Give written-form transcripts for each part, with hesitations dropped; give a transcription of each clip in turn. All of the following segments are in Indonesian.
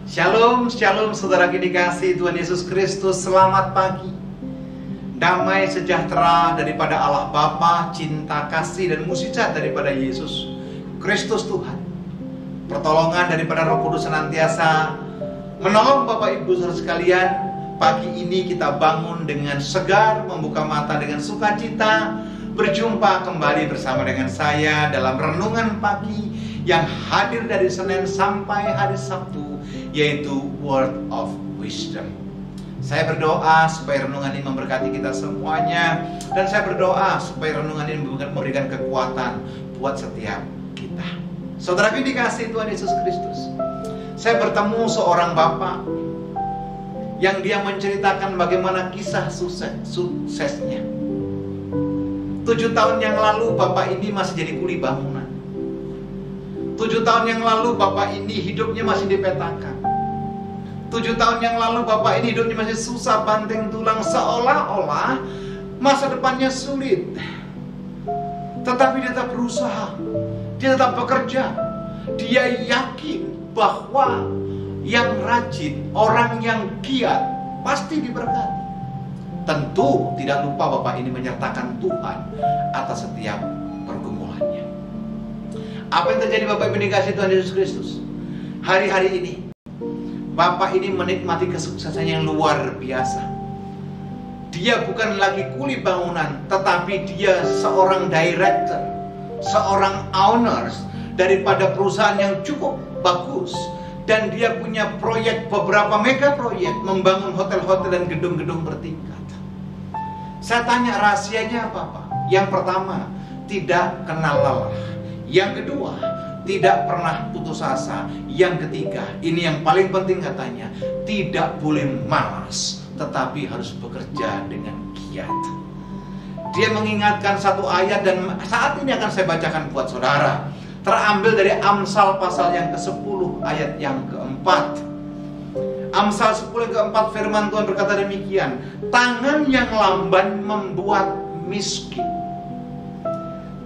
Shalom, shalom saudara dikasihi Tuhan Yesus Kristus. Selamat pagi. Damai sejahtera daripada Allah Bapa, cinta kasih dan mukjizat daripada Yesus Kristus Tuhan. Pertolongan daripada Roh Kudus senantiasa menolong Bapak Ibu saudara sekalian. Pagi ini kita bangun dengan segar, membuka mata dengan sukacita, berjumpa kembali bersama dengan saya dalam renungan pagi yang hadir dari Senin sampai hari Sabtu, yaitu Word of Wisdom. Saya berdoa supaya renungan ini memberkati kita semuanya, dan saya berdoa supaya renungan ini memberikan kekuatan buat setiap kita. Saudara dikasihi Tuhan Yesus Kristus, saya bertemu seorang bapak yang dia menceritakan bagaimana kisah suksesnya. 7 tahun yang lalu bapak ini masih jadi kuli bangunan. 7 tahun yang lalu bapak ini hidupnya masih dipetakan. 7 tahun yang lalu bapak ini hidupnya masih susah banting tulang, seolah-olah masa depannya sulit. Tetapi dia tetap berusaha, dia tetap bekerja. Dia yakin bahwa yang rajin, orang yang giat pasti diberkati. Tentu tidak lupa bapak ini menyertakan Tuhan atas setiap pergumulannya. Apa yang terjadi Bapak Ibu dikasihi Tuhan Yesus Kristus? Hari-hari ini bapak ini menikmati kesuksesan yang luar biasa. Dia bukan lagi kuli bangunan, tetapi dia seorang director, seorang owners daripada perusahaan yang cukup bagus. Dan dia punya proyek, beberapa mega proyek, membangun hotel-hotel dan gedung-gedung bertingkat. Saya tanya rahasianya apa Pak? Yang pertama, tidak kenal lelah. Yang kedua, tidak pernah putus asa. Yang ketiga, ini yang paling penting katanya, tidak boleh malas, tetapi harus bekerja dengan giat. Dia mengingatkan satu ayat dan saat ini akan saya bacakan buat saudara. Terambil dari Amsal pasal yang ke-10 ayat yang ke-4. Amsal 10 yang ke-4 firman Tuhan berkata demikian, tangan yang lamban membuat miskin,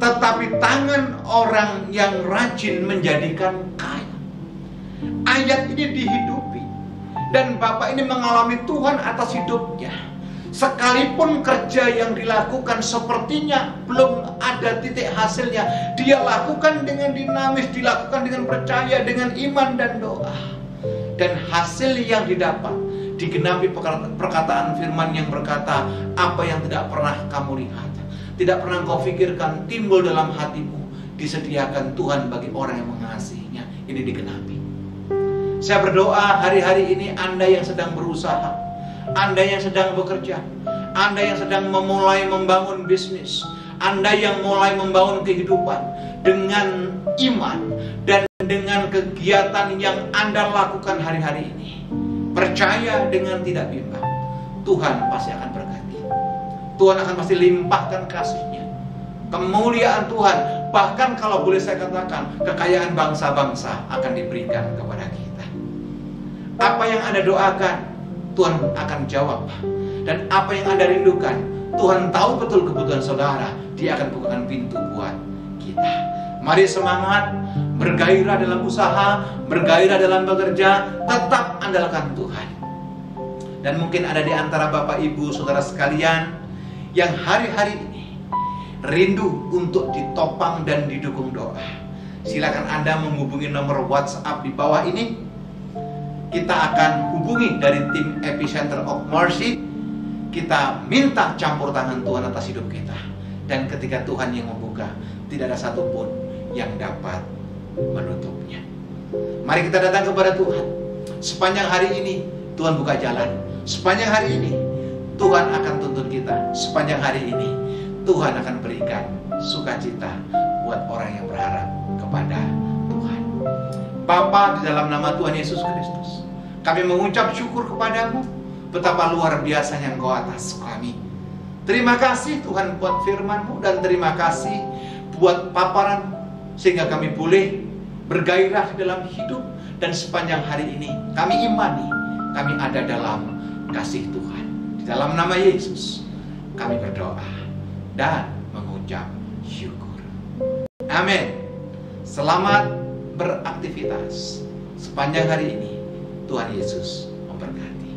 tetapi tangan orang yang rajin menjadikan kaya. Ayat ini dihidupi, dan bapak ini mengalami Tuhan atas hidupnya. Sekalipun kerja yang dilakukan sepertinya belum ada titik hasilnya, dia lakukan dengan dinamis, dilakukan dengan percaya, dengan iman dan doa. Dan hasil yang didapat digenapi perkataan firman yang berkata, apa yang tidak pernah kamu lihat, tidak pernah kau pikirkan, timbul dalam hatimu, disediakan Tuhan bagi orang yang mengasihinya. Ini digenapi. Saya berdoa hari-hari ini Anda yang sedang berusaha, Anda yang sedang bekerja, Anda yang sedang memulai membangun bisnis, Anda yang mulai membangun kehidupan dengan iman dan dengan kegiatan yang Anda lakukan hari-hari ini, percaya dengan tidak bimbang, Tuhan pasti akan berkati. Tuhan akan pasti limpahkan kasih-Nya, kemuliaan Tuhan. Bahkan kalau boleh saya katakan, kekayaan bangsa-bangsa akan diberikan kepada kita. Apa yang Anda doakan, Tuhan akan jawab. Dan apa yang Anda rindukan, Tuhan tahu betul kebutuhan saudara. Dia akan bukakan pintu buat kita. Mari semangat, bergairah dalam usaha, bergairah dalam bekerja, tetap andalkan Tuhan. Dan mungkin ada di antara Bapak Ibu saudara sekalian yang hari-hari ini rindu untuk ditopang dan didukung doa. Silakan Anda menghubungi nomor WhatsApp di bawah ini. Kita akan hubungi dari tim Epicenter of Mercy. Kita minta campur tangan Tuhan atas hidup kita. Dan ketika Tuhan yang membuka, tidak ada satupun yang dapat menutupnya. Mari kita datang kepada Tuhan. Sepanjang hari ini Tuhan buka jalan. Sepanjang hari ini Tuhan akan tuntun kita. Sepanjang hari ini Tuhan akan berikan sukacita buat orang yang berharap kepada Tuhan. Bapa, di dalam nama Tuhan Yesus Kristus, kami mengucap syukur kepadamu, betapa luar biasanya Engkau atas kami. Terima kasih Tuhan buat firman-Mu, dan terima kasih buat paparan, sehingga kami boleh bergairah dalam hidup. Dan sepanjang hari ini kami imani, kami ada dalam kasih Tuhan. Di dalam nama Yesus kami berdoa dan mengucap syukur. Amin. Selamat beraktivitas sepanjang hari ini. Tuhan Yesus memberkati.